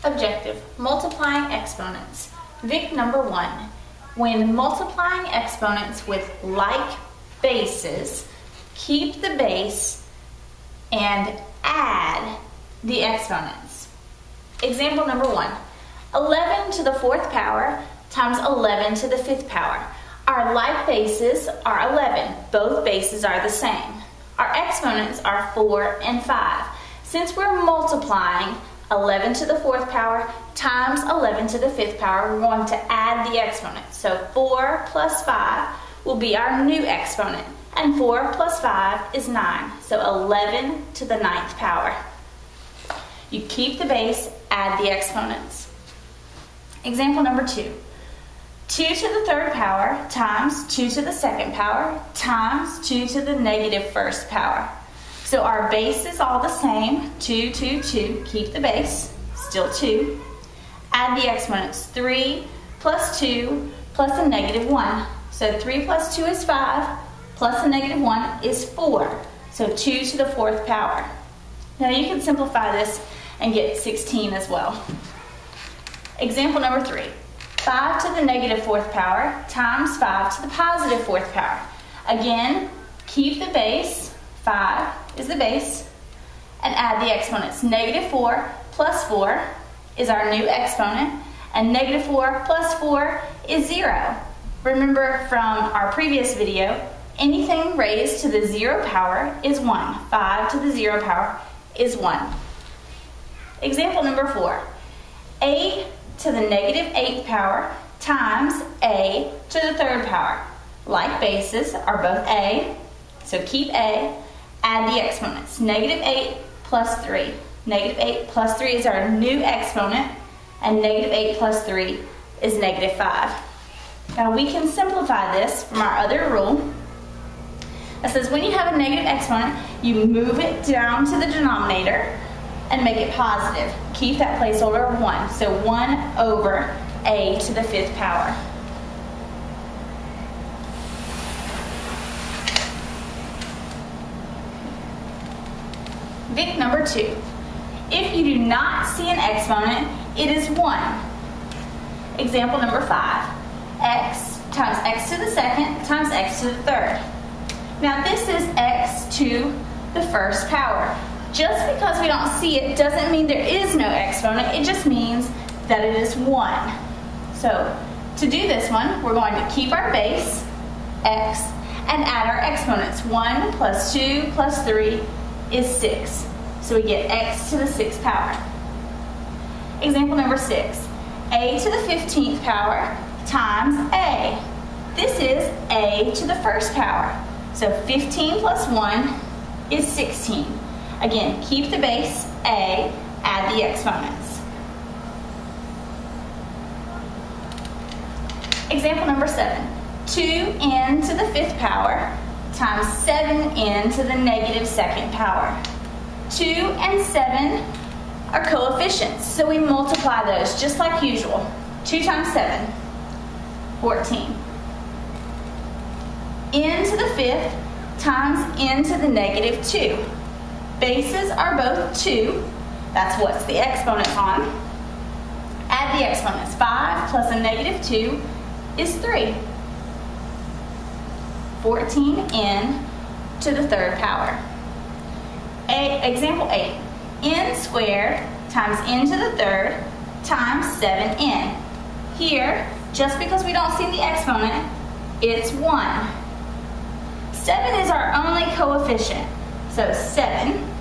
Objective, multiplying exponents. Vic number 1. When multiplying exponents with like bases, keep the base and add the exponents. Example number 1. 11 to the 4th power times 11 to the 5th power. Our like bases are 11. Both bases are the same. Our exponents are 4 and 5. Since we're multiplying 11 to the 4th power times 11 to the 5th power, we're going to add the exponents. So 4 plus 5 will be our new exponent, and 4 plus 5 is 9. So 11 to the 9th power. You keep the base, add the exponents. Example number 2. 2 to the 3rd power times 2 to the 2nd power times 2 to the negative 1st power. So our base is all the same, 2, 2, 2. Keep the base, still 2. Add the exponents, 3 plus 2 plus a negative 1. So 3 plus 2 is 5, plus a negative 1 is 4. So 2 to the 4th power. Now you can simplify this and get 16 as well. Example number 3. 5 to the negative 4th power times 5 to the positive 4th power. Again, keep the base, 5 is the base, and add the exponents. Negative 4 plus 4 is our new exponent, and negative 4 plus 4 is 0. Remember from our previous video, anything raised to the 0 power is 1. 5 to the 0 power is 1. Example number 4. A to the negative 8th power times a to the 3rd power. Like bases are both a, so keep a, add the exponents. Negative 8 plus 3. Negative 8 plus 3 is our new exponent, and negative 8 plus 3 is negative 5. Now we can simplify this from our other rule. It says when you have a negative exponent, you move it down to the denominator and make it positive. Keep that placeholder of 1. So 1 over a to the 5th power. Vic number 2. If you do not see an exponent, it is 1. Example number 5. X times x to the 2nd times x to the 3rd. Now this is x to the 1st power. Just because we don't see it doesn't mean there is no exponent. It just means that it is 1. So to do this one, we're going to keep our base, x, and add our exponents. 1 plus 2 plus 3 is 6. So we get x to the 6th power. Example number 6. A to the 15th power times a. This is a to the 1st power. So 15 plus 1 is 16. Again, keep the base, a, add the exponents. Example number 7. 2n to the 5th power times 7n to the negative 2nd power. 2 and 7 are coefficients, so we multiply those just like usual. 2 times 7, 14. N to the 5th times n to the negative 2. Bases are both 2. That's what's the exponent on. Add the exponents. 5 plus a negative 2 is 3. 14n to the 3rd power. Example 8. N squared times n to the 3rd times 7n. Here, just because we don't see the exponent, it's 1. 7 is our only coefficient. So 7.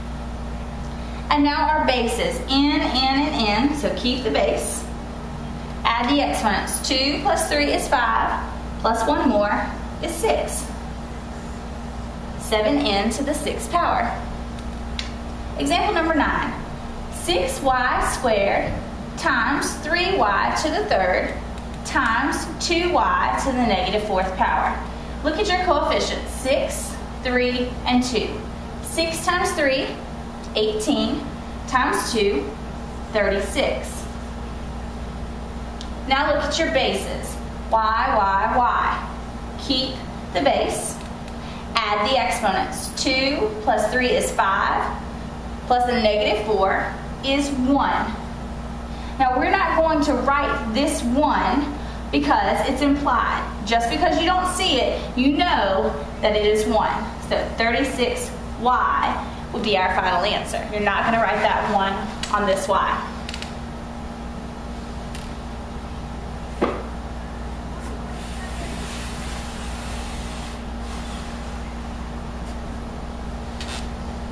And now our bases, n, and n, so keep the base. Add the exponents. 2 plus 3 is 5, plus 1 more is 6. 7n to the 6th power. Example number 9. 6y squared times 3y to the 3rd times 2y to the negative 4th power. Look at your coefficients, 6, 3, and 2. 6 times 3, 18, times 2, 36. Now look at your bases, y. Keep the base, add the exponents. 2 plus 3 is 5, plus a negative 4 is 1. Now we're not going to write this 1 because it's implied. Just because you don't see it, you know that it is 1. So 36y would be our final answer. You're not going to write that 1 on this y.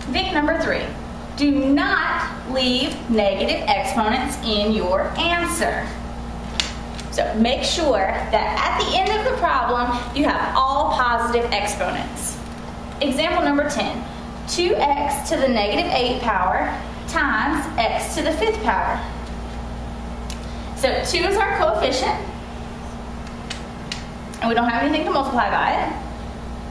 Vic number 3. Do not leave negative exponents in your answer. So make sure that at the end of the problem, you have all positive exponents. Example number 10. 2x to the negative 8 power times x to the 5th power. So 2 is our coefficient, and we don't have anything to multiply by it.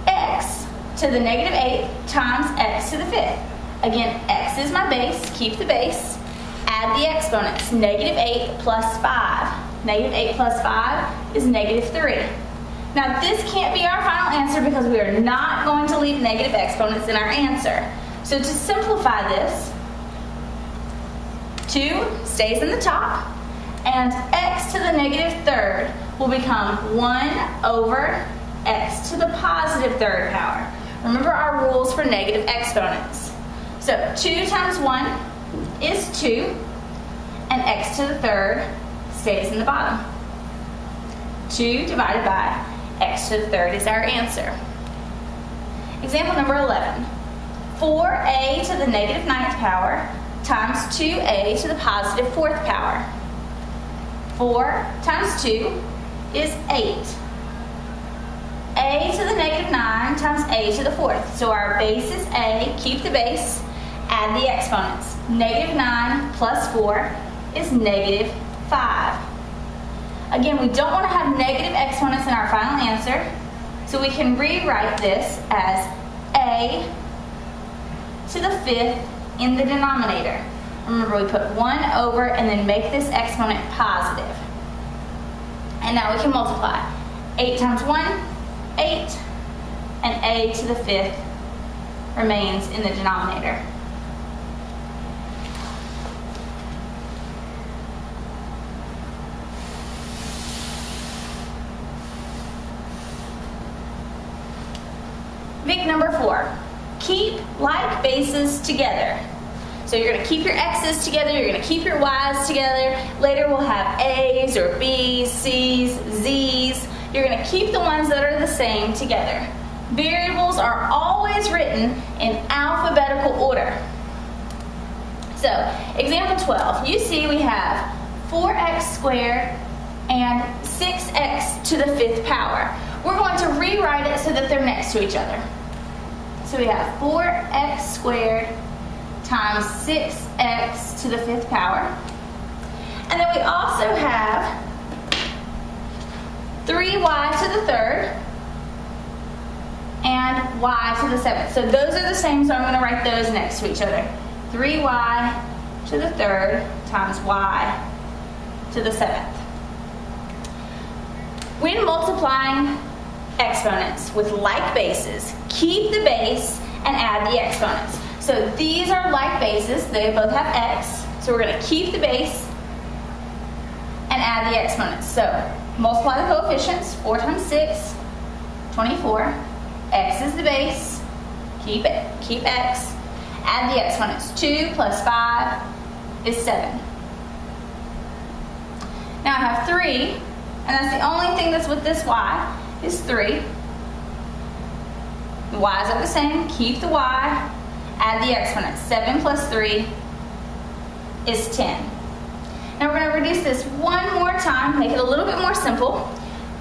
X to the negative 8 times x to the 5th. Again, x is my base, keep the base. Add the exponents, negative 8 plus 5. Negative 8 plus 5 is negative 3. Now this can't be our final answer because we are not going to leave negative exponents in our answer. So to simplify this, 2 stays in the top, and x to the negative 3rd will become 1 over x to the positive 3rd power. Remember our rules for negative exponents. So 2 times 1 is 2, and x to the 3rd stays in the bottom. 2 divided by x to the 3rd is our answer. Example number 11. 4a to the negative 9th power times 2a to the positive 4th power. 4 times 2 is 8. A to the negative 9 times a to the 4th. So our base is a, keep the base, add the exponents. Negative 9 plus 4 is negative 5. Again, we don't want to have negative exponents in our final answer, so we can rewrite this as a to the 5th in the denominator. Remember, we put 1 over and then make this exponent positive. And now we can multiply. 8 times 1, 8, and a to the 5th remains in the denominator. Vic number 4. Keep like bases together. So you're going to keep your x's together, you're going to keep your y's together. Later we'll have a's or b's, c's, z's. You're going to keep the ones that are the same together. Variables are always written in alphabetical order. So, example 12. You see we have 4x squared and 6x to the 5th power. We're going to rewrite it so that they're next to each other. So we have 4x squared times 6x to the 5th power. And then we also have 3y to the 3rd and y to the 7th. So those are the same, so I'm going to write those next to each other. 3y to the 3rd times y to the 7th. When multiplying exponents with like bases, keep the base and add the exponents. So these are like bases, they both have x, so we're going to keep the base and add the exponents. So multiply the coefficients, 4 times 6, 24, x is the base, keep x, add the exponents, 2 plus 5 is 7. Now I have 3, and that's the only thing that's with this y, is 3. The y's are the same, keep the y, add the exponents. 7 plus 3 is 10. Now we're going to reduce this one more time, make it a little bit more simple.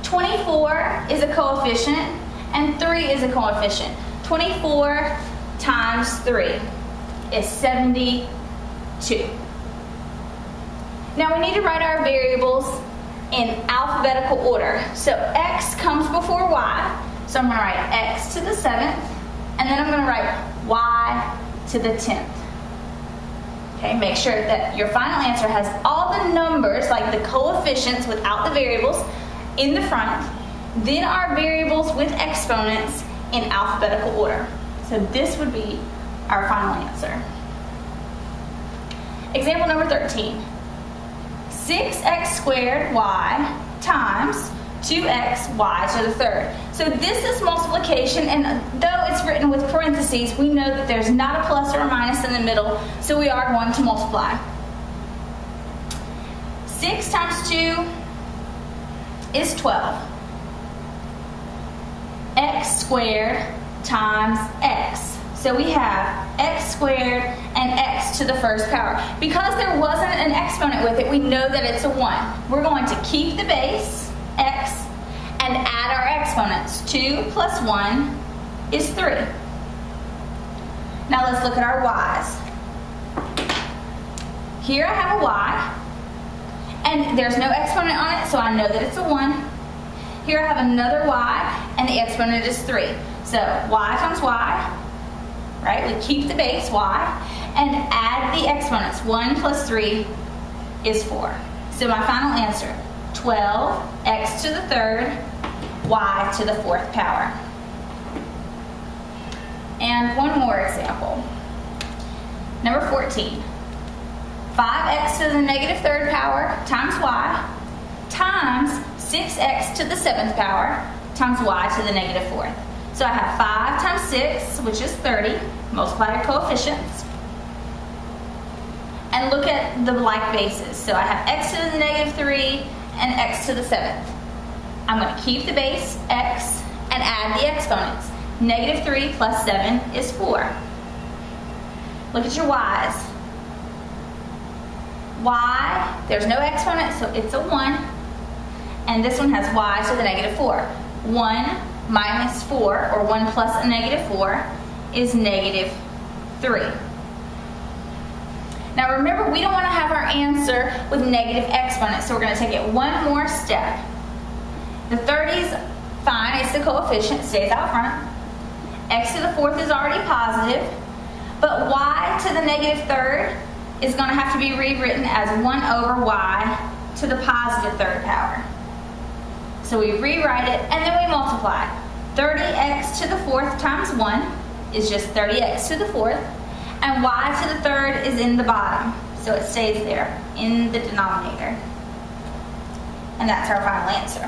24 is a coefficient and 3 is a coefficient. 24 times 3 is 72. Now we need to write our variables in alphabetical order. So x comes before y, so I'm going to write x to the 7th, and then I'm going to write y to the 10th. Okay, make sure that your final answer has all the numbers, like the coefficients without the variables, in the front, then our variables with exponents in alphabetical order. So this would be our final answer. Example number 13. 6x squared y times 2x y to the third. So this is multiplication, and though it's written with parentheses, we know that there's not a plus or a minus in the middle, so we are going to multiply. 6 times 2 is 12. X squared times x. So we have x squared and x to the first power. Because there wasn't an exponent with it, we know that it's a 1. We're going to keep the base, x, and add our exponents. 2 plus 1 is 3. Now let's look at our y's. Here I have a y, and there's no exponent on it, so I know that it's a 1. Here I have another y, and the exponent is 3. So y times y, right? We keep the base, y, and add the exponents. 1 plus 3 is 4. So my final answer, 12 x to the third, y to the fourth power. And one more example. Number 14. 5x to the negative third power times y times 6x to the seventh power times y to the negative fourth. So I have 5 times 6, which is 30. Multiply your coefficients. And look at the like bases. So I have x to the negative 3 and x to the 7th. I'm going to keep the base, x, and add the exponents. Negative 3 plus 7 is 4. Look at your y's. Y, there's no exponent, so it's a 1. And this one has y to the negative 4. 1 minus 4, or 1 plus a negative 4, is negative 3. Now remember, we don't want to have our answer with negative exponents, so we're going to take it one more step. The 30's fine, it's the coefficient, stays out front. X to the fourth is already positive, but y to the negative third is going to have to be rewritten as 1 over y to the positive third power. So we rewrite it, and then we multiply. 30x to the fourth times 1 is just 30x to the fourth, and y to the third is in the bottom, so it stays there in the denominator. And that's our final answer.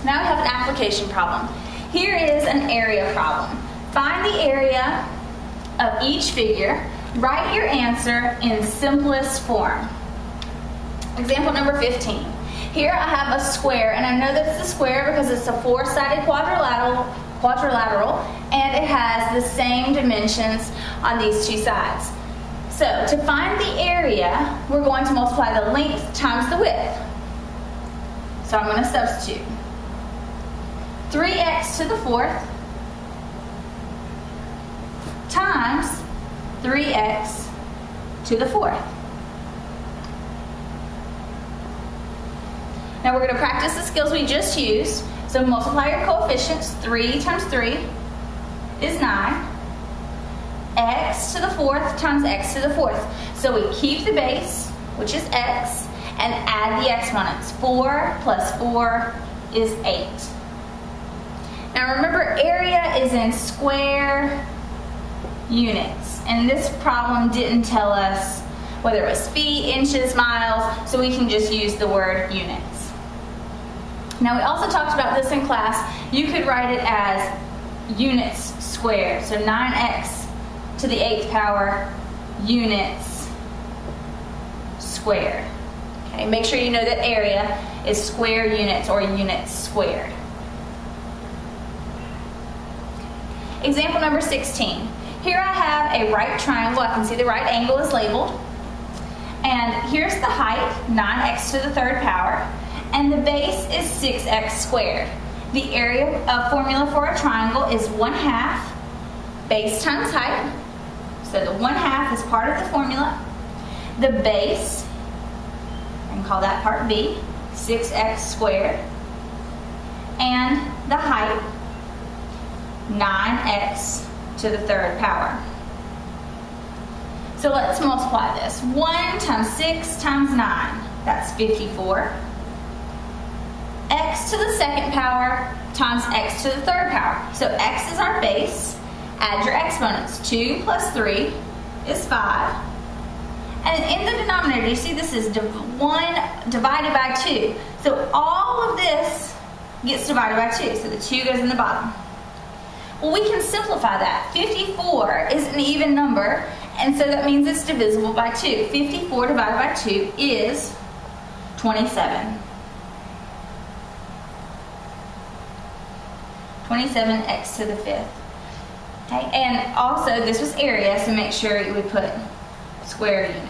Now we have an application problem. Here is an area problem. Find the area of each figure. Write your answer in simplest form. Example number 15. Here I have a square, and I know that it's a square because it's a four-sided quadrilateral, and it has the same dimensions on these two sides. So to find the area, we're going to multiply the length times the width. So I'm going to substitute. 3x to the fourth times 3x to the fourth. Now we're going to practice the skills we just used. So multiply your coefficients. 3 times 3 is 9. X to the fourth times x to the fourth. So we keep the base, which is x, and add the exponents. 4 plus 4 is 8. Now remember, area is in square units, and this problem didn't tell us whether it was feet, inches, miles, so we can just use the word units. Now we also talked about this in class. You could write it as units squared, so 9x to the 8th power units squared. Okay, make sure you know that area is square units or units squared. Example number 16. Here I have a right triangle. I can see the right angle is labeled. And here's the height, 9x to the third power. And the base is 6x squared. The area formula for a triangle is 1/2 base times height. So the 1/2 is part of the formula. The base, I can call that part B, 6x squared. And the height, 9x to the third power. So let's multiply this. 1 times 6 times 9, that's 54. X to the second power times x to the third power. So x is our base. Add your exponents. 2 plus 3 is 5. And in the denominator, you see this is 1 divided by 2. So all of this gets divided by 2. So the 2 goes in the bottom. Well, we can simplify that. 54 is an even number, and so that means it's divisible by 2. 54 divided by 2 is 27. 27x to the 5th. Okay, and also this was area, so make sure you would put square unit.